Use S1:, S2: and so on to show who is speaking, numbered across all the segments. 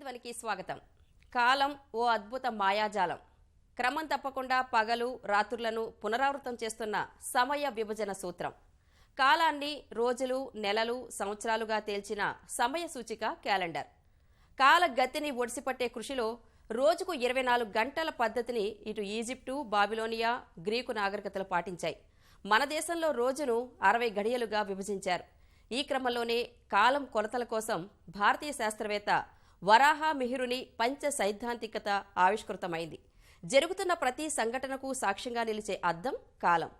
S1: ప్రతిధ్వనికి స్వాగతం. కాలం ఓ అద్భుత మాయాజాలం. క్రమం తప్పకుండా పగలు రాత్రులను పునరావృతం చేస్తున్న సమయ విభజన సూత్రం. కాలాన్ని రోజులు, నెలలు, సంవత్సరాలుగా తేల్చిన సమయ సూచిక క్యాలెండర్. కాల గతిని ఒడిసిపట్టే కృషిలో రోజుకు 24 గంటల పద్ధతిని ఇటు ఈజిప్టు, బాబిలోనియా, గ్రీకు నాగరికతలు పాటించాయి. మన దేశంలో రోజును 60 గడియలుగా విభజించారు. ఈ క్రమంలోనే కాలం కొలతల కోసం భారతీయ శాస్త్రవేత్త వరాహ మిహిరుని పంచ సైద్ధాంతికత ఆవిష్కృతమైంది. జరుగుతున్న ప్రతి సంఘటనకు సాక్ష్యంగా నిలిచే అద్దం కాలం.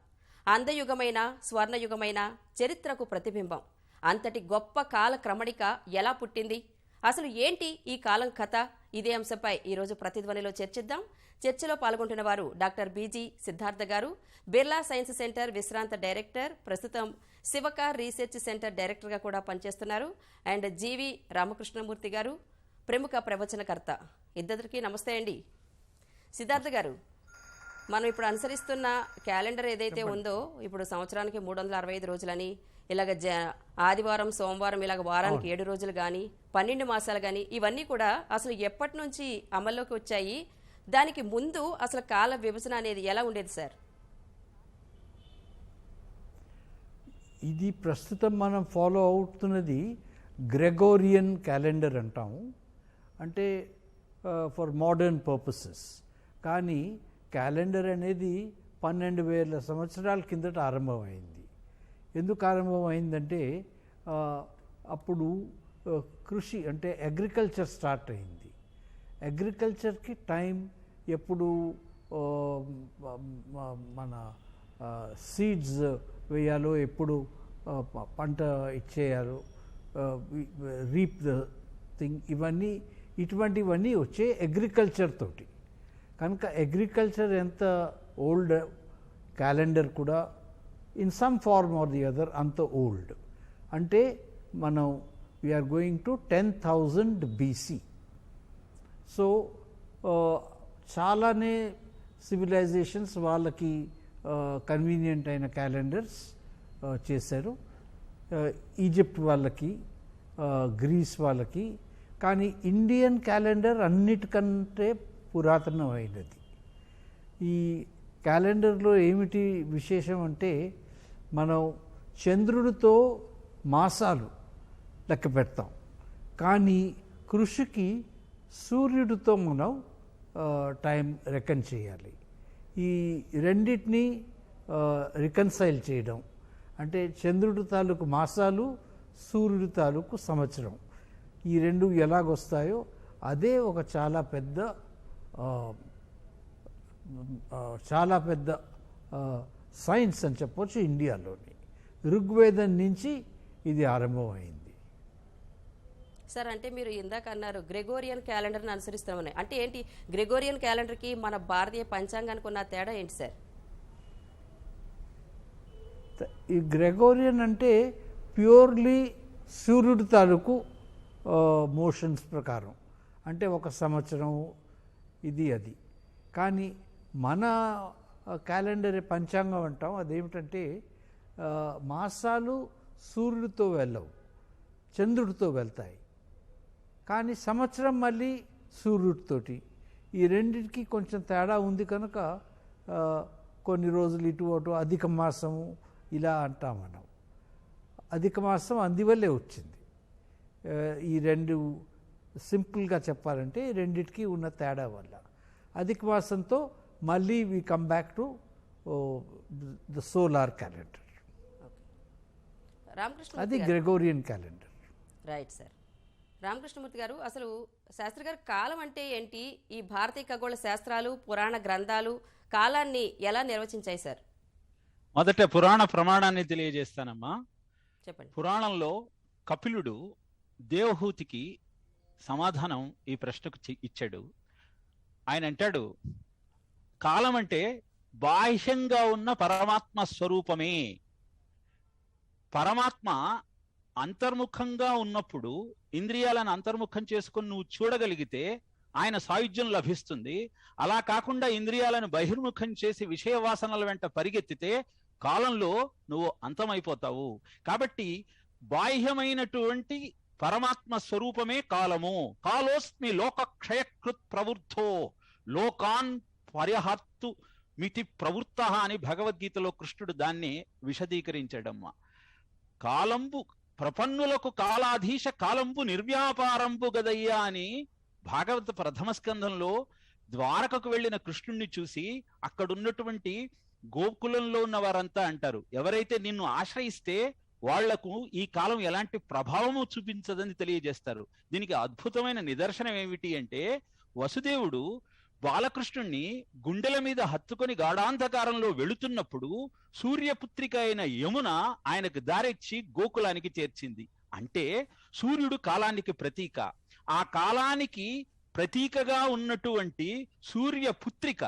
S1: అందయుగమైన, స్వర్ణయుగమైన చరిత్రకు ప్రతిబింబం. అంతటి గొప్ప కాల క్రమణిక ఎలా పుట్టింది? అసలు ఏంటి ఈ కాలం కథ? ఇదే అంశంపై ఈరోజు ప్రతిధ్వనిలో చర్చిద్దాం. చర్చలో పాల్గొంటున్న వారు డాక్టర్ బీజీ సిద్ధార్థ గారు, బిర్లా సైన్స్ సెంటర్ విశ్రాంత డైరెక్టర్, ప్రస్తుతం శివకార్ రీసెర్చ్ సెంటర్ డైరెక్టర్గా కూడా పనిచేస్తున్నారు. అండ్ జీవి రామకృష్ణమూర్తి గారు, ప్రముఖ ప్రవచనకర్త. ఇద్దరికి నమస్తే అండి. సిద్ధార్థ గారు, మనం ఇప్పుడు అనుసరిస్తున్న క్యాలెండర్ ఏదైతే ఉందో, ఇప్పుడు సంవత్సరానికి 365 రోజులని, ఇలాగ ఆదివారం, సోమవారం, ఇలాగ వారానికి 7 రోజులు కానీ, 12 మాసాలు కానీ, ఇవన్నీ కూడా అసలు ఎప్పటి నుంచి అమల్లోకి వచ్చాయి? దానికి ముందు అసలు కాల విభజన అనేది ఎలా ఉండేది సార్?
S2: ఇది ప్రస్తుతం మనం ఫాలో అవుతున్నది గ్రెగోరియన్ క్యాలెండర్ అంటాము, అంటే ఫర్ మోడర్న్ పర్పసెస్. కానీ క్యాలెండర్ అనేది 12,000 సంవత్సరాల కిందట ఆరంభమైంది. ఎందుకు ఆరంభమైందంటే అప్పుడు కృషి అంటే అగ్రికల్చర్ స్టార్ట్ అయింది. అగ్రికల్చర్కి టైం ఎప్పుడు మన సీడ్స్ వేయాలో, ఎప్పుడు పంట ఇచ్చేయాలో, రీప్ ద థింగ్, ఇటువంటివన్నీ వచ్చే అగ్రికల్చర్ తోటి. కనుక అగ్రికల్చర్ ఎంత ఓల్డ్, క్యాలెండర్ కూడా in some form or the other అంత ఓల్డ్. అంటే మనం we are going to 10,000 BC. So చాలానే సివిలైజేషన్స్ వాళ్ళకి కన్వీనియంట్ అయిన క్యాలెండర్స్ చేశారు. ఈజిప్ట్ వాళ్ళకి, గ్రీస్ వాళ్ళకి. కానీ ఇండియన్ క్యాలెండర్ అన్నిటికంటే పురాతనమైనది. ఈ క్యాలెండర్లో ఏమిటి విశేషం అంటే, మనం చంద్రుడితో మాసాలు లెక్క పెడతాం, కానీ కృషికి సూర్యుడితో మనం టైం రెకన్ చేయాలి. ఈ రెండింటినీ రికన్సైల్ చేయడం అంటే చంద్రుడి తాలూకు మాసాలు, సూర్యుడి తాలూకు సంవత్సరం, ఈ రెండు ఎలాగొస్తాయో అదే ఒక చాలా పెద్ద సైన్స్ అని చెప్పొచ్చు. ఇండియాలోని ఋగ్వేదం నుంచి ఇది ఆరంభమైంది.
S1: సార్, అంటే మీరు ఇందాక అన్నారు గ్రెగోరియన్ క్యాలెండర్ని అనుసరిస్తామని. అంటే ఏంటి గ్రెగోరియన్ క్యాలెండర్కి మన భారతీయ పంచాంగానికి ఉన్న తేడా ఏంటి సార్?
S2: ఈ గ్రెగోరియన్ అంటే ప్యూర్లీ సూర్యుడి తాలూకు మోషన్స్ ప్రకారం, అంటే ఒక సంవత్సరం ఇది అది. కానీ మన క్యాలెండర్ పంచాంగం అంటాం, అదేమిటంటే మాసాలు సూర్యుడితో వెళ్ళవు, చంద్రుడితో వెళ్తాయి. కానీ సంవత్సరం మళ్ళీ సూర్యుడితోటి. ఈ రెండింటికి కొంచెం తేడా ఉంది కనుక కొన్ని రోజులు ఇటు అటు అధిక మాసము ఇలా అంటాం మనం. అధిక మాసం అందువల్లే వచ్చింది. ఈ రెండు సింపుల్గా చెప్పాలంటే రెండింటికి ఉన్న తేడా వల్ల అధిక మాసంతో మళ్ళీ we come back to the solar calendar. అది Gregorian calendar.
S1: Right sir. Ramakrishnamurthy garu, అసలు శాస్త్రి గారు కాలం అంటే ఏంటి? ఈ భారతీయ ఖగోళ శాస్త్రాలు, పురాణ గ్రంథాలు కాలాన్ని ఎలా నిర్వచించాయి సార్?
S3: మొదట పురాణ ప్రమాణాన్ని తెలియజేస్తానమ్మా.
S1: చెప్పండి.
S3: పురాణంలో కపిలుడు దేవహూతికి సమాధానం ఈ ప్రశ్నకు ఇచ్చాడు. ఆయన అంటాడు, కాలం అంటే బాహ్యంగా ఉన్న పరమాత్మ స్వరూపమే. పరమాత్మ అంతర్ముఖంగా ఉన్నప్పుడు ఇంద్రియాలను అంతర్ముఖం చేసుకుని నువ్వు చూడగలిగితే ఆయన సాయుధ్యం లభిస్తుంది. అలా కాకుండా ఇంద్రియాలను బహిర్ముఖం చేసి విషయ వాసనల వెంట పరిగెత్తితే కాలంలో నువ్వు అంతమైపోతావు. కాబట్టి బాహ్యమైనటువంటి పరమాత్మ స్వరూపమే కాలము. కాలోస్మి లోకక్షయకృత్ ప్రవృద్ధో లోకాన్ పర్యహర్తు మితి ప్రవృత్త అని భగవద్గీతలో కృష్ణుడు దాన్ని విశదీకరించాడమ్మా. కాలంబు ప్రపన్నులకు కాలాధీశ కాలంబు నిర్వ్యాపారంబు గదయ్యా అని భాగవత ప్రథమ స్కంధంలో ద్వారకకు వెళ్ళిన కృష్ణుణ్ణి చూసి అక్కడున్నటువంటి గోకులంలో ఉన్న వారంతా అంటారు, ఎవరైతే నిన్ను ఆశ్రయిస్తే వాళ్లకు ఈ కాలం ఎలాంటి ప్రభావము చూపించదని తెలియజేస్తారు. దీనికి అద్భుతమైన నిదర్శనం ఏమిటి అంటే, వసుదేవుడు బాలకృష్ణుణ్ణి గుండెల మీద హత్తుకొని గాఢాంధకారంలో వెళుతున్నప్పుడు సూర్యపుత్రిక అయిన యమున ఆయనకు దారిచ్చి గోకులానికి చేర్చింది. అంటే సూర్యుడు కాలానికి ప్రతీక. ఆ కాలానికి ప్రతీకగా ఉన్నటువంటి సూర్యపుత్రిక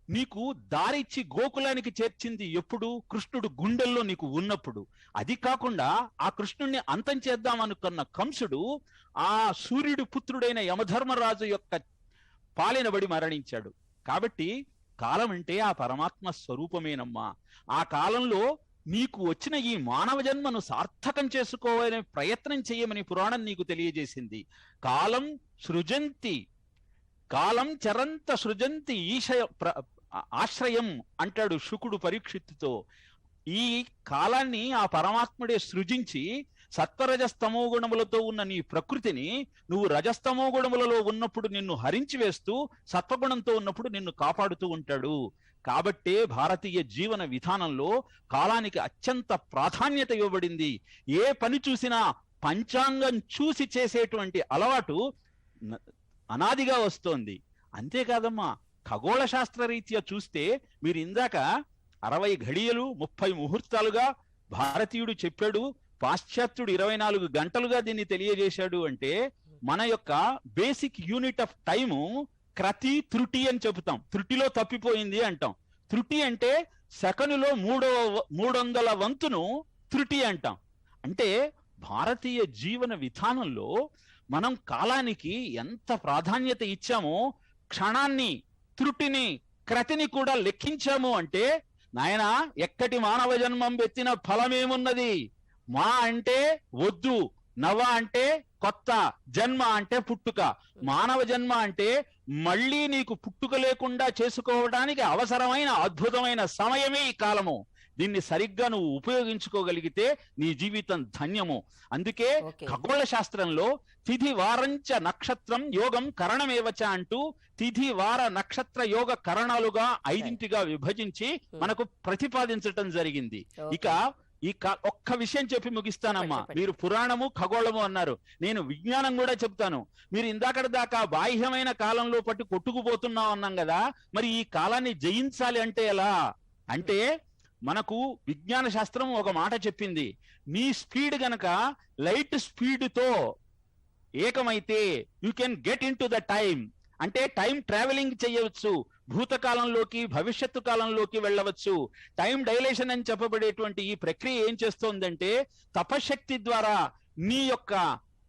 S3: నీకు దారిచ్చి గోకులానికి చేర్చింది ఎప్పుడు? కృష్ణుడు గుండెల్లో నీకు ఉన్నప్పుడు. అది కాకుండా ఆ కృష్ణుణ్ణి అంతం చేద్దామనుకున్న కంసుడు ఆ సూర్యుడు పుత్రుడైన యమధర్మరాజు యొక్క పాలినబడి మరణించాడు. కాబట్టి కాలం అంటే ఆ పరమాత్మ స్వరూపమేనమ్మా. ఆ కాలంలో నీకు వచ్చిన ఈ మానవ జన్మను సార్థకం చేసుకోవాలనే ప్రయత్నం చేయమని పురాణం నీకు తెలియజేసింది. కాలం సృజంతి కాలం చరంత సృజంతి ఆశ్రయం అంటాడు శుకుడు పరీక్షిత్తుతో. ఈ కాలాన్ని ఆ పరమాత్ముడే సృజించి సత్వరజస్తమో గుణములతో ఉన్న నీ ప్రకృతిని నువ్వు రజస్తమో గుణములలో ఉన్నప్పుడు నిన్ను హరించి వేస్తూ సత్వగుణంతో ఉన్నప్పుడు నిన్ను కాపాడుతూ ఉంటాడు. కాబట్టే భారతీయ జీవన విధానంలో కాలానికి అత్యంత ప్రాధాన్యత ఇవ్వబడింది. ఏ పని చూసినా పంచాంగం చూసి చేసేటువంటి అలవాటు అనాదిగా వస్తోంది. అంతేకాదమ్మా, ఖగోళ శాస్త్ర రీత్యా చూస్తే మీరు ఇందాక 60 ఘడియలు 30 ముహూర్తాలుగా భారతీయుడు చెప్పాడు, పాశ్చాత్యుడు 24 గంటలుగా దీన్ని తెలియజేశాడు. అంటే మన యొక్క బేసిక్ యూనిట్ ఆఫ్ టైము క్రతి త్రుటి అని చెబుతాం. త్రుటిలో తప్పిపోయింది అంటాం. త్రుటి అంటే సెకనులో 300 వంతును త్రుటి అంటాం. అంటే భారతీయ జీవన విధానంలో మనం కాలానికి ఎంత ప్రాధాన్యత ఇచ్చామో, క్షణాన్ని, త్రుటిని, క్రతిని కూడా లెక్కించాము. అంటే నాయన, ఎక్కటి మానవ జన్మం ఎత్తిన ఫలమేమున్నది? మా అంటే వద్దు, నవ అంటే కొత్త, జన్మ అంటే పుట్టుక. మానవ జన్మ అంటే మళ్ళీ నీకు పుట్టుక లేకుండా చేసుకోవడానికి అవసరమైన అద్భుతమైన సమయమే ఈ కాలము. దీన్ని సరిగ్గా నువ్వు ఉపయోగించుకోగలిగితే నీ జీవితం ధన్యము. అందుకే ఖగోళ శాస్త్రంలో తిథి వారంచ నక్షత్రం యోగం కరణమేవచ అంటూ తిథి వార నక్షత్ర యోగ కరణాలుగా 5గా విభజించి మనకు ప్రతిపాదించటం జరిగింది. ఇక ఒక్క విషయం చెప్పి ముగిస్తానమ్మా. మీరు పురాణము ఖగోళము అన్నారు, నేను విజ్ఞానం కూడా చెప్తాను. మీరు ఇందాకటి దాకా బాహ్యమైన కాలంలో పట్టి కొట్టుకుపోతున్నాం అన్నాం కదా, మరి ఈ కాలాన్ని జయించాలి అంటే ఎలా? అంటే మనకు విజ్ఞాన శాస్త్రం ఒక మాట చెప్పింది, నీ స్పీడ్ గనక లైట్ స్పీడ్ తో ఏకమైతే you can get in to the time. అంటే టైం ట్రావెలింగ్ చేయవచ్చు, భూతకాలంలోకి భవిష్యత్తు కాలంలోకి వెళ్ళవచ్చు. టైం డైలేషన్ అని చెప్పబడేటువంటి ఈ ప్రక్రియ ఏం చేస్తోందంటే, తపశక్తి ద్వారా నీ యొక్క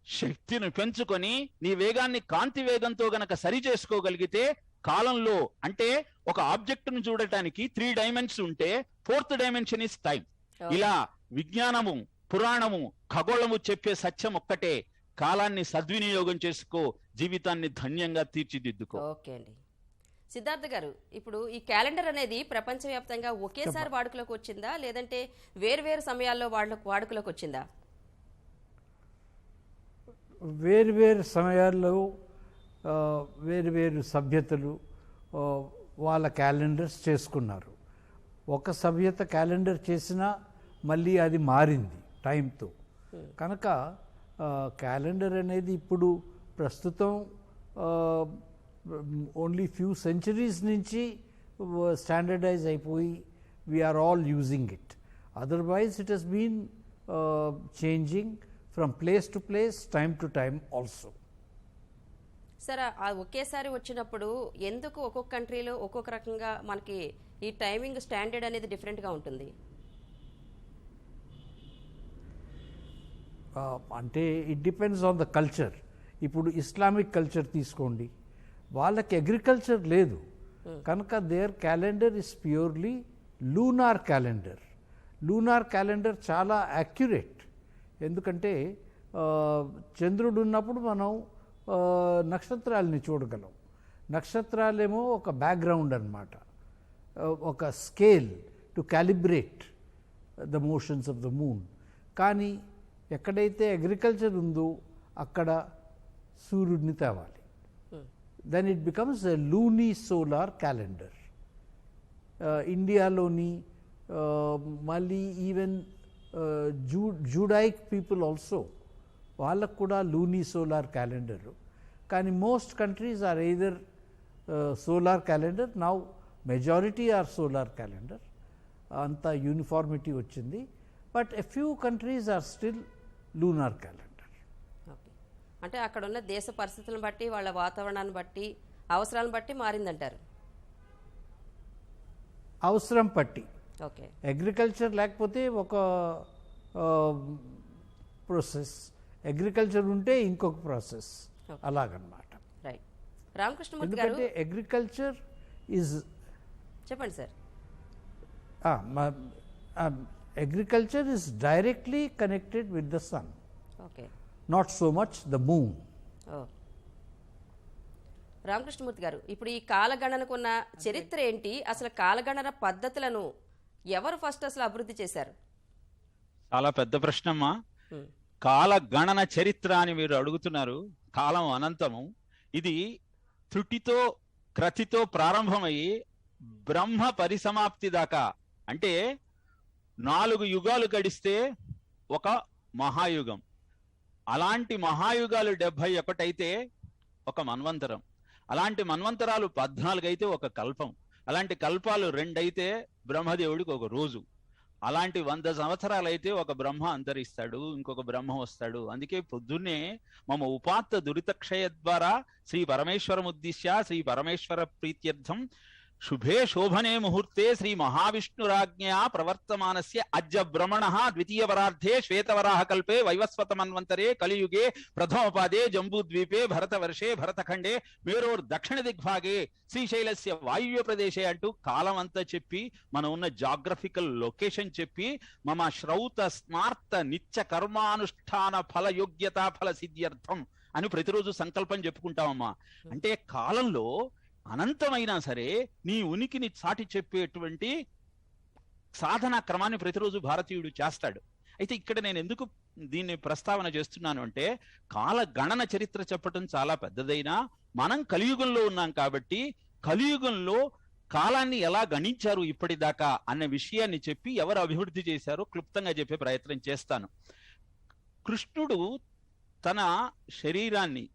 S3: శక్తిని పెంచుకొని నీ వేగాన్ని కాంతి వేగంతో గనక సరి చేసుకోగలిగితే కాలంలో, అంటే ఒక ఆబ్జెక్ట్ ను చూడటానికి 3 డైమెన్షన్స్ ఉంటే 4th డైమెన్షన్ ఇస్ టైం. ఇలా విజ్ఞానము, పురాణము, ఖగోళము చెప్పే సత్యం ఒక్కటే, కాలాన్ని సద్వినియోగం చేసుకో, జీవితాన్ని ధన్యంగా తీర్చిదిద్దుకో.
S1: ఓకే అండి. సిద్ధార్థ గారు, ఇప్పుడు ఈ క్యాలెండర్ అనేది ప్రపంచవ్యాప్తంగా ఒకేసారి వాడుకలోకి వచ్చిందా, లేదంటే వేర్వేరు సమయాల్లో వాడుకలోకి వచ్చిందా?
S2: వేర్వేరు సమయాల్లో వేరువేరు సభ్యతలు వాళ్ళ క్యాలెండర్స్ చేసుకున్నారు. ఒక సభ్యత క్యాలెండర్ చేసినా మళ్ళీ అది మారింది టైంతో. కనుక క్యాలెండర్ అనేది ఇప్పుడు ప్రస్తుతం ఓన్లీ ఫ్యూ సెంచరీస్ నుంచి స్టాండర్డైజ్ అయిపోయి we are all using it. Otherwise it has been changing from place to place, time to time also.
S1: Sir, ఒకేసారి వచ్చినప్పుడు ఎందుకు ఒక్కొక్క కంట్రీలో ఒక్కొక్క రకంగా మనకి ఈ టైమింగ్ స్టాండర్డ్ అనేది డిఫరెంట్గా ఉంటుంది?
S2: అంటే it depends on the culture. ఇప్పుడు ఇస్లామిక్ కల్చర్ తీసుకోండి, వాళ్ళకి అగ్రికల్చర్ లేదు కనుక their calendar is purely lunar calendar. Lunar calendar చాలా యాక్యురేట్, ఎందుకంటే చంద్రుడు ఉన్నప్పుడు మనం నక్షత్రాలని చూడగలం. నక్షత్రాలేమో ఒక బ్యాక్గ్రౌండ్ అన్నమాట, ఒక scale to calibrate the motions of the moon. కానీ ఎక్కడైతే అగ్రికల్చర్ ఉందో అక్కడ సూర్యుడిని తేవాలి. Then it becomes a luni solar calendar. ఇండియాలోని మళ్ళీ ఈవెన్ జూడైక్ పీపుల్ ఆల్సో, వాళ్ళకు కూడా లూనీ సోలార్ క్యాలెండర్. కానీ most countries are either solar calendar, now majority are solar calendar. అంత యూనిఫార్మిటీ వచ్చింది. But a few countries are still lunar calendar.
S1: Okay, అంటే అక్కడ ఉన్న దేశ పరిస్థితులను బట్టి, వాళ్ళ వాతావరణాన్ని బట్టి, అవసరాలను బట్టి మారిందంటారు.
S2: అవసరం పట్టి.
S1: ఓకే,
S2: అగ్రికల్చర్ లేకపోతే ఒక ప్రాసెస్, అగ్రికల్చర్ ఉంటే ఇంకొక ప్రాసెస్, అలాగనమాట.
S1: రైట్. రామకృష్ణమూర్తి గారు,
S2: ఎందుకంటే అగ్రికల్చర్ ఈజ్,
S1: చెప్పండి sir.
S2: agriculture is directly connected with the sun,
S1: okay,
S2: not so much the moon.
S1: ఓ రామకృష్ణమూర్తి గారు, ఇప్పుడు ఈ కాలగణనకు ఉన్న చరిత్ర ఏంటి? అసలు కాలగణన పద్ధతులను ఎవరు ఫస్ట్ అసలు అభివృద్ధి చేశారు?
S3: చాలా పెద్ద ప్రశ్నమ్మా. కాల గణన చరిత్ర అని మీరు అడుగుతున్నారు. కాలం అనంతము. ఇది త్రుటితో క్రతితో ప్రారంభమయ్యి బ్రహ్మ పరిసమాప్తి దాకా, అంటే 4 యుగాలు గడిస్తే ఒక మహాయుగం. అలాంటి మహాయుగాలు 71 అయితే ఒక మన్వంతరం. అలాంటి మన్వంతరాలు 14 అయితే ఒక కల్పం. అలాంటి కల్పాలు 2 అయితే బ్రహ్మదేవుడికి ఒక రోజు. అలాంటి 100 సంవత్సరాలు అయితే ఒక బ్రహ్మ అంతరిస్తాడు, ఇంకొక బ్రహ్మ వస్తాడు. అందుకే పొద్దున్నే మమ ఉపాత్త దురితక్షయ ద్వారా శ్రీ పరమేశ్వరముద్దిశ్య శ్రీ పరమేశ్వర ప్రీత్యర్థం శుభే శోభనే ముహూర్తే శ్రీ మహావిష్ణురాజ్ఞయా ప్రవర్తమానస్య అద్య బ్రహ్మణ ద్వితీయ వరార్థే శ్వేతవరాహ కల్పే వైవస్వత మన్వంతరే కలియుగే ప్రథమపాదే జంబూద్వీపే భరతవర్షే భరతఖండే మేరోర్ దక్షిణ దిగ్భాగే శ్రీశైలస్య వాయువ్య ప్రదేశే అంటూ కాలం అంతా చెప్పి, మనం ఉన్న జాగ్రఫికల్ లొకేషన్ చెప్పి, మమ శ్రౌత స్మార్త నిత్య కర్మానుష్ఠాన ఫల యోగ్యతా ఫల సిద్ధ్యర్థం అని ప్రతిరోజు సంకల్పం చెప్పుకుంటామమ్మా. అంటే కాలంలో అనంతమైనా సరే నీ ఉనికిని చాటి చెప్పేటువంటి సాధనా క్రమాన్ని ప్రతిరోజు భారతీయుడు చేస్తాడు. అయితే ఇక్కడ నేను ఎందుకు దీన్ని ప్రస్తావన చేస్తున్నాను అంటే, కాల గణన చరిత్ర చెప్పటం చాలా పెద్దదైనా మనం కలియుగంలో ఉన్నాం కాబట్టి కలియుగంలో కాలాన్ని ఎలా గణించారు ఇప్పటిదాకా అన్న విషయాన్ని చెప్పి ఎవరు అభివృద్ధి చేశారో క్లుప్తంగా చెప్పే ప్రయత్నం చేస్తాను. కృష్ణుడు తన శరీరాన్ని,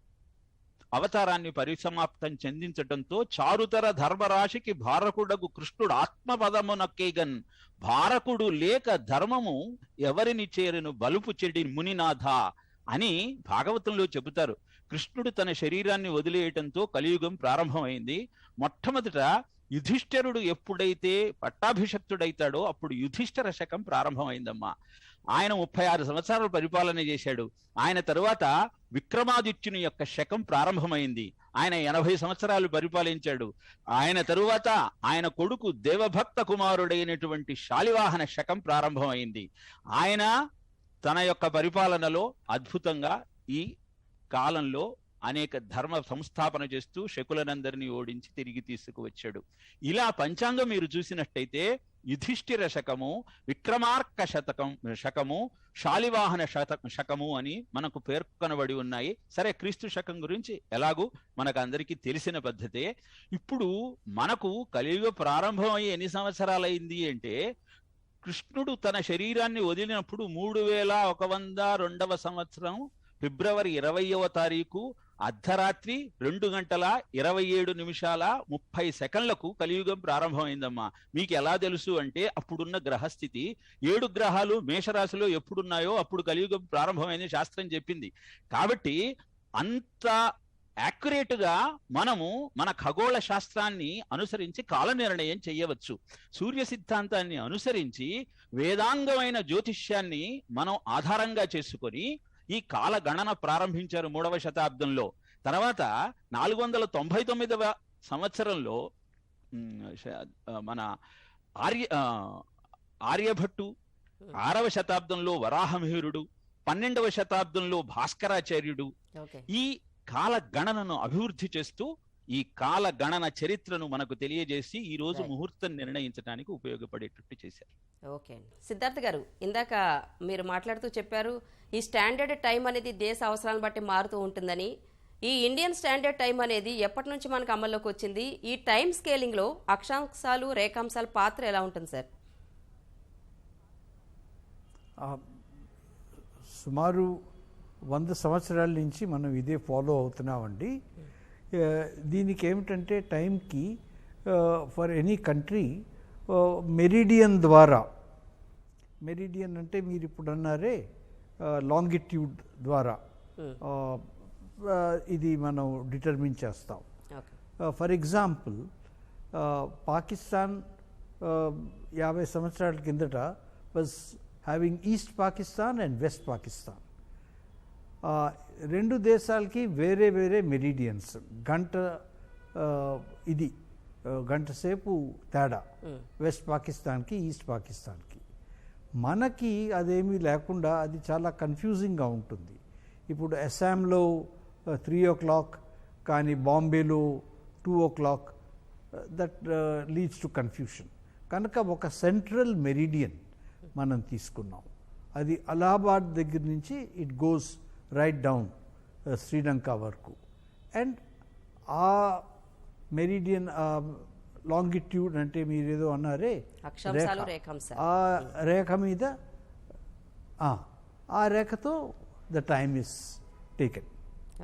S3: అవతారాన్ని పరిసమాప్తం చెందించటంతో చారుతర ధర్మరాశికి భారకుడగు కృష్ణుడు ఆత్మపదమునకేగన్ భారకుడు లేక ధర్మము ఎవరిని చేరును బలుపు చెడి మునినాథ అని భాగవతంలో చెబుతారు. కృష్ణుడు తన శరీరాన్ని వదిలేయటంతో కలియుగం ప్రారంభమైంది. మొట్టమొదట యుధిష్ఠిరుడు ఎప్పుడైతే పట్టాభిషక్తుడైతాడో అప్పుడు యుధిష్ఠిర శకం ప్రారంభమైందమ్మా. ఆయన 36 సంవత్సరాలు పరిపాలన చేశాడు. ఆయన తరువాత విక్రమాదిత్యుని యొక్క శకం ప్రారంభమైంది. ఆయన 80 సంవత్సరాలు పరిపాలించాడు. ఆయన తరువాత ఆయన కొడుకు దేవభక్త కుమారుడైనటువంటి శాలివాహన శకం ప్రారంభమైంది. ఆయన తన యొక్క పరిపాలనలో అద్భుతంగా ఈ కాలంలో అనేక ధర్మ సంస్థాపన చేస్తూ శకులనందరినీ ఓడించి తిరిగి తీసుకువచ్చాడు. ఇలా పంచాంగం మీరు చూసినట్టయితే యుధిష్ఠిర శకము, విక్రమార్క శకము, శాలివాహన శకము అని మనకు పేర్కొనబడి ఉన్నాయి. సరే, క్రీస్తు శకం గురించి ఎలాగూ మనకు అందరికీ తెలిసిన పద్ధతే. ఇప్పుడు మనకు కలియుగ ప్రారంభమయ్యి ఎన్ని సంవత్సరాలైంది అంటే, కృష్ణుడు తన శరీరాన్ని వదిలినప్పుడు 3102వ సంవత్సరం ఫిబ్రవరి 20వ తారీఖు అర్ధరాత్రి 2:27:30 కలియుగం ప్రారంభమైందమ్మా. మీకు ఎలా తెలుసు అంటే, అప్పుడున్న గ్రహస్థితి 7 గ్రహాలు మేషరాశిలో ఎప్పుడున్నాయో అప్పుడు కలియుగం ప్రారంభమైంది శాస్త్రం చెప్పింది. కాబట్టి అంత యాక్యురేట్ గా మనము మన ఖగోళ శాస్త్రాన్ని అనుసరించి కాల నిర్ణయం చేయవచ్చు. సూర్య సిద్ధాంతాన్ని అనుసరించి వేదాంగమైన జ్యోతిష్యాన్ని మనం ఆధారంగా చేసుకొని ఈ కాల గణన ప్రారంభించారు 3వ శతాబ్దంలో. తర్వాత 499వ సంవత్సరంలో మన ఆర్యభట్టు, 6వ శతాబ్దంలో వరాహమిహిరుడు, 12వ శతాబ్దంలో భాస్కరాచార్యుడు
S1: ఓకే
S3: ఈ కాల గణనను అభివృద్ధి చేస్తూ ఈ కాల గణన చరిత్రను మనకు తెలియజేసి ఈ రోజు
S1: Right.
S3: ముహూర్తం నిర్ణయించడానికి ఉపయోగపడేటట్టు చేశారు.
S1: ఓకే అండి. సిద్ధార్థ్ గారు, ఇందాక మీరు మాట్లాడుతూ చెప్పారు ఈ స్టాండర్డ్ టైం అనేది దేశ అవసరాలను బట్టి మారుతూ ఉంటుందని. ఈ ఇండియన్ స్టాండర్డ్ టైం అనేది ఎప్పటి నుంచి మనకు అమల్లోకి వచ్చింది? ఈ టైం స్కేలింగ్లో అక్షాంశాలు రేఖాంశాల పాత్ర ఎలా ఉంటుంది సార్?
S2: సుమారు 100 సంవత్సరాల నుంచి మనం ఇదే ఫాలో అవుతున్నామండి. దీనికి ఏమిటంటే టైంకి ఫర్ ఎనీ కంట్రీ మెరిడియన్ ద్వారా, మెరిడియన్ అంటే మీరు ఇప్పుడు అన్నారే లాంగిట్యూడ్ ద్వారా ఇది మనం డిటర్మిన్ చేస్తాం.
S1: ఓకే
S2: ఫర్ ఎగ్జాంపుల్ పాకిస్తాన్ 50 సంవత్సరాల కిందట was having east Pakistan and west Pakistan. రెండు దేశాలకి వేరే వేరే మెరిడియన్స్, గంట సేపు తేడా వెస్ట్ పాకిస్తాన్కి ఈస్ట్ పాకిస్తాన్కి. మనకి అదేమీ లేకుండా అది చాలా కన్ఫ్యూజింగ్గా ఉంటుంది. ఇప్పుడు అస్సాంలో 3 o'clock కానీ బాంబేలో 2 o'clock, that leads to confusion. కనుక ఒక సెంట్రల్ మెరిడియన్ మనం తీసుకున్నాం. అది అలహాబాద్ దగ్గర నుంచి it goes right down Sri Lanka వరకు. అండ్ ఆ మెరిడియన్ లాంగిట్యూడ్ అంటే మీరు ఏదో అన్నారే
S1: అక్షాంశాలు రేఖాంశాలు,
S2: ఆ రేఖ మీద ఆ రేఖతో the time is taken.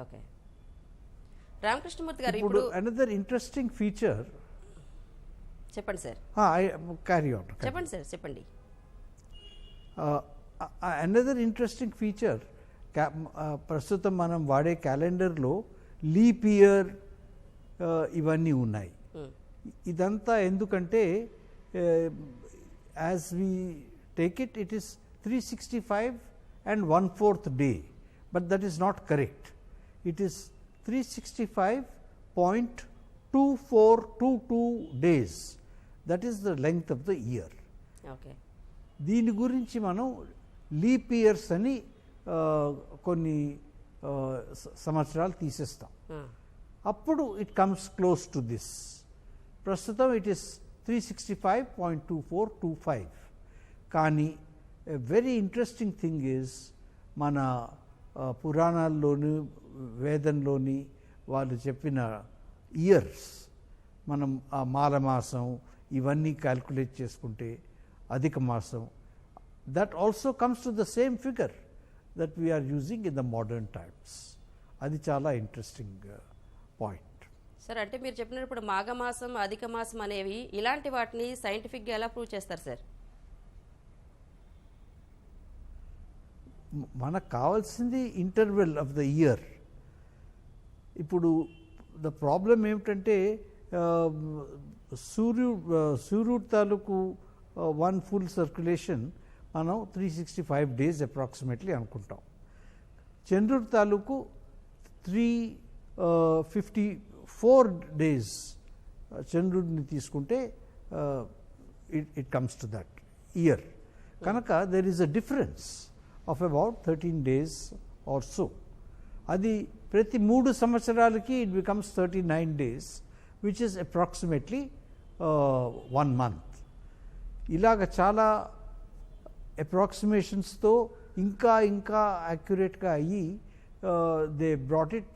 S1: Okay Ramakrishnamurthy garu,
S2: ఇప్పుడు
S1: ఇప్పుడు
S2: అనదర్ ఇంట్రెస్టింగ్ ఫీచర్.
S1: చెప్పండి సార్.
S2: Carry on.
S1: చెప్పండి సార్, చెప్పండి.
S2: అనదర్ ఇంట్రెస్టింగ్ ఫీచర్, ప్రస్తుతం మనం వాడే క్యాలెండర్లో లీప్ ఇయర్ ఇవన్నీ ఉన్నాయి. ఇదంతా ఎందుకంటే as we take it, it is 365 and 1/4 day, but that is not correct. It is 365.2422 days. That is the length of the year.
S1: Okay
S2: దీని గురించి మనం లీప్ ఇయర్స్ అని కొన్ని సంవత్సరాలు తీసేస్తాం. అప్పుడు it comes close to this. ప్రస్తుతం it is 365.2425. కానీ వెరీ ఇంట్రెస్టింగ్ థింగ్ ఈజ్ మన పురాణాల్లోని వేదంలోని వాళ్ళు చెప్పిన ఇయర్స్, మనం ఆ మాలమాసం ఇవన్నీ క్యాల్కులేట్ చేసుకుంటే అధిక మాసం, that also comes to the same figure that we are using in the modern times. అది చాలా ఇంట్రెస్టింగ్ పాయింట్.
S1: సార్, అంటే మీరు చెప్పినప్పుడు మాఘమాసం అధిక మాసం అనేవి ఇలాంటి వాటిని సైంటిఫిక్గా ఎలా ప్రూవ్ చేస్తారు సార్?
S2: మనకు కావాల్సింది ఇంటర్వెల్ ఆఫ్ ద ఇయర్. ఇప్పుడు ద ప్రాబ్లం ఏమిటంటే సూర్యుడు తాలూకు 1 full circulation మనం 365 days అప్రాక్సిమేట్లీ అనుకుంటాం. చంద్రుడి తాలూకు 354 days చంద్రుడిని తీసుకుంటే it comes to that year. కనుక there is a difference of about 13 days or so. అది ప్రతి 3 సంవత్సరాలకి it becomes 39 days, which is approximately 1 month. ఇలాగ చాలా అప్రాక్సిమేషన్స్తో ఇంకా యాక్యురేట్గా అయ్యి they brought it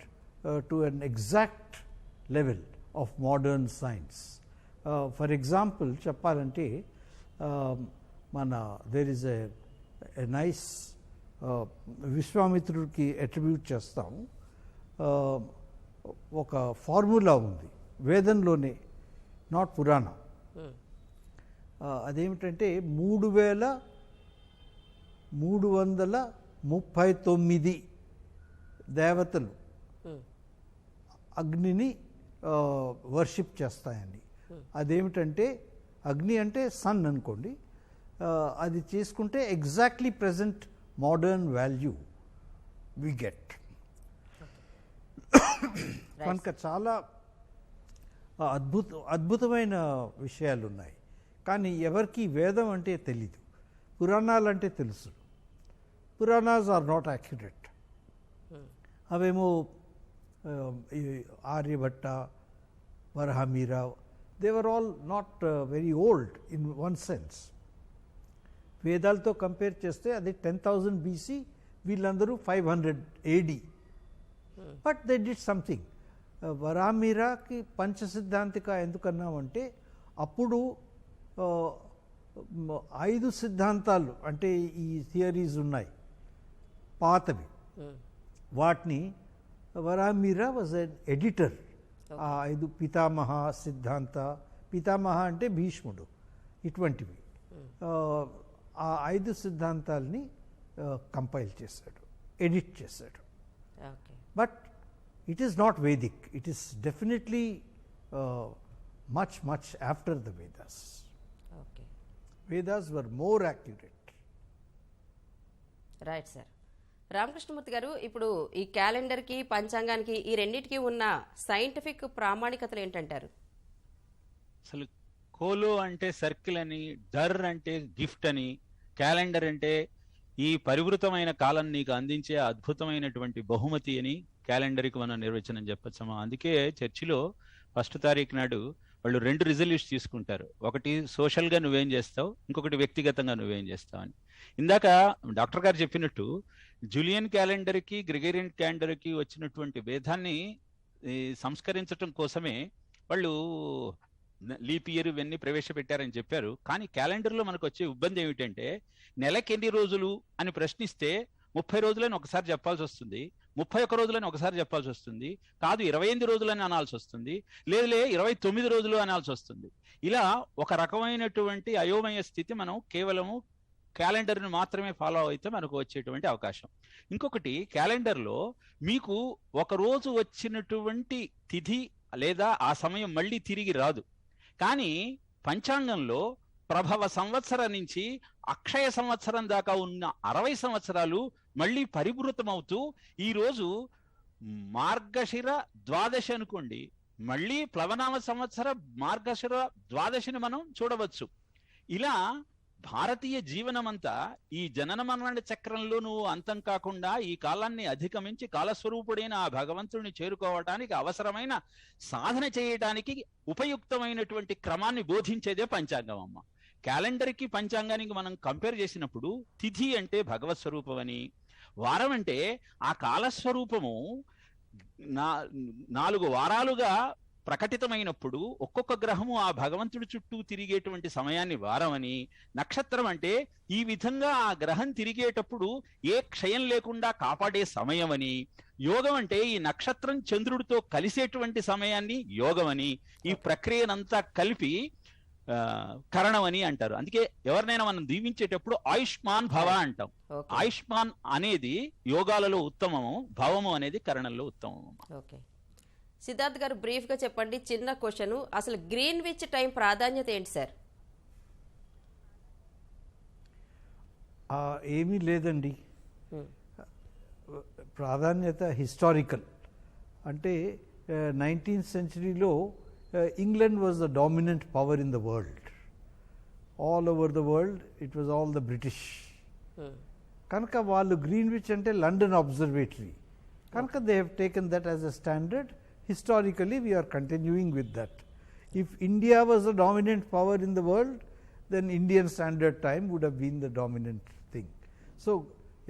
S2: to an exact level of modern science. For example చెప్పాలంటే మన దేర్ ఈజ్ ఎ నైస్ విశ్వామిత్రుడికి అట్రిబ్యూట్ చేస్తాం. ఒక ఫార్ములా ఉంది వేదంలోనే, నాట్ పురాణ. అదేమిటంటే 3339 దేవతలు అగ్నిని వర్షిప్ చేస్తాయని. అదేమిటంటే అగ్ని అంటే సన్ అనుకోండి, అది చేసుకుంటే exactly present modern value we get. కనుక చాలా అద్భుతమైన విషయాలు ఉన్నాయి. కానీ ఎవరికి వేదం అంటే తెలీదు, పురాణాలు అంటే తెలుసు. Puranas are not accurate. అవేమో ఈ Aryabhata, Varahamihira, they were all not very old in one sense. వేదాలతో కంపేర్ చేస్తే అది 10,000 BC, వీళ్ళందరూ 500 AD. But they did something. వరామీరాకి పంచసిద్ధాంతిక ఎందుకన్నామంటే అప్పుడు 5 సిద్ధాంతాలు అంటే ఈ థియరీస్ ఉన్నాయి పాతవి, వాటిని వరామీరా వాజ్ ఎన్ ఎడిటర్. ఆ 5 పితామహ సిద్ధాంత, పితామహ అంటే భీష్ముడు, ఇటువంటివి ఆ 5 సిద్ధాంతాలని కంపైల్ చేశాడు, ఎడిట్ చేశాడు. But it is not Vedic. It is definitely much after the Vedas.
S1: Okay.
S2: Vedas were more accurate.
S1: Right sir. Ramakrishnamurthy garu, ఇప్పుడు ఈ క్యాలెండర్కి పంచాంగానికి ఈ రెండింటికి ఉన్న సైంటిఫిక్ ప్రామాణికతలు ఏంటంటారు?
S3: అసలు కోలో అంటే సర్కిల్ అని, డర్ అంటే గిఫ్ట్ అని, క్యాలెండర్ అంటే ఈ పరివృతమైన కాలం నీకు అందించే అద్భుతమైనటువంటి బహుమతి అని క్యాలెండర్కి మనం నిర్వచనం చెప్పచ్చమ్మా. అందుకే చర్చిలో 1వ తారీఖు నాడు వాళ్ళు 2 రిజల్యూషన్ తీసుకుంటారు. ఒకటి సోషల్గా నువ్వేం చేస్తావు, ఇంకొకటి వ్యక్తిగతంగా నువ్వేం చేస్తావు అని. ఇందాక డాక్టర్ గారు చెప్పినట్టు జూలియన్ క్యాలెండర్కి, గ్రెగరియన్ క్యాలెండర్కి వచ్చినటువంటి భేదాన్ని సంస్కరించడం కోసమే వాళ్ళు లీప్ ఇయర్ ఇవన్నీ ప్రవేశపెట్టారని చెప్పారు. కానీ క్యాలెండర్లో మనకు వచ్చే ఇబ్బంది ఏమిటంటే నెలకి ఎన్ని రోజులు అని ప్రశ్నిస్తే 30 రోజులని ఒకసారి చెప్పాల్సి వస్తుంది, 31 రోజులని ఒకసారి చెప్పాల్సి వస్తుంది, కాదు 28 రోజులని అనాల్సి వస్తుంది, లేదులే 29 రోజులు అనాల్సి వస్తుంది. ఇలా ఒక రకమైనటువంటి అయోమయ స్థితి మనం కేవలము క్యాలెండర్ని మాత్రమే ఫాలో అయితే మనకు వచ్చేటువంటి అవకాశం. ఇంకొకటి, క్యాలెండర్లో మీకు ఒక రోజు వచ్చినటువంటి తిథి లేదా ఆ సమయం మళ్ళీ తిరిగి రాదు. కానీ పంచాంగంలో ప్రభవ సంవత్సరం నుంచి అక్షయ సంవత్సరం దాకా ఉన్న 60 సంవత్సరాలు మళ్ళీ పరిభృతమవుతూ ఈరోజు మార్గశిర ద్వాదశి అనుకోండి, మళ్ళీ ప్లవనామ సంవత్సర మార్గశిర ద్వాదశిని మనం చూడవచ్చు. ఇలా భారతీయ జీవనమంతా ఈ జనన మరణ చక్రంలో నువ్వు అంతం కాకుండా ఈ కాలాన్ని అధిగమించి కాలస్వరూపుడైన ఆ భగవంతుడిని చేరుకోవటానికి అవసరమైన సాధన చేయడానికి ఉపయుక్తమైనటువంటి క్రమాన్ని బోధించేదే పంచాంగం అమ్మ. క్యాలెండర్కి పంచాంగానికి మనం కంపేర్ చేసినప్పుడు తిథి అంటే భగవత్ స్వరూపం అని, వారం అంటే ఆ కాలస్వరూపము 4 వారాలుగా ప్రకటితమైనప్పుడు ఒక్కొక్క గ్రహము ఆ భగవంతుడి చుట్టూ తిరిగేటువంటి సమయాన్ని వారం అని, నక్షత్రం అంటే ఈ విధంగా ఆ గ్రహం తిరిగేటప్పుడు ఏ క్షయం లేకుండా కాపాడే సమయం అని, యోగం అంటే ఈ నక్షత్రం చంద్రుడితో కలిసేటువంటి సమయాన్ని యోగం అని, ఈ ప్రక్రియనంతా కలిపి కరణం అని అంటారు. అందుకే ఎవరినైనా మనం దీవించేటప్పుడు ఆయుష్మాన్ భవ అంటాం. ఆయుష్మాన్ అనేది యోగాలలో ఉత్తమము, భవము అనేది కరణంలో ఉత్తమము.
S1: ఓకే సిద్ధార్థ్ గారు, బ్రీఫ్ గా చెప్పండి. చిన్న క్వశ్చన్, అసలు గ్రీన్విచ్ టైం ప్రాధాన్యత ఏంటి సార్?
S2: ఏమీ లేదండి, ప్రాధాన్యత హిస్టారికల్. అంటే 19th centuryలో England was the dominant power in the world. All over the world, it was all the British. కనుక వాళ్ళు గ్రీన్విచ్ అంటే లండన్ అబ్జర్వేటరీ కనుక they have taken that as a standard. Historically, we are continuing with that. If India was the dominant power in the world, then Indian Standard Time would have been the dominant thing. So,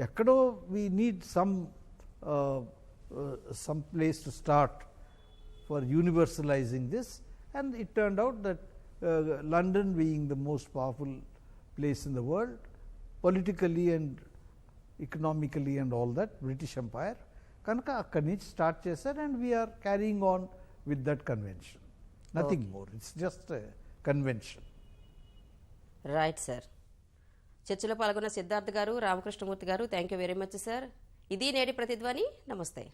S2: ekkado we need some place to start for universalizing this, and it turned out that London, being the most powerful place in the world, politically and economically and all that, British Empire, kanaka akkadi nunchi start chesaru, and we are carrying on with that convention. Nothing more, it's just a convention.
S1: Right sir. చర్చలో పాల్గొన్న సిద్ధార్థ్ గారు, రామకృష్ణమూర్తి గారు, thank you very much sir. ఇది నేటి ప్రతిధ్వని. నమస్తే.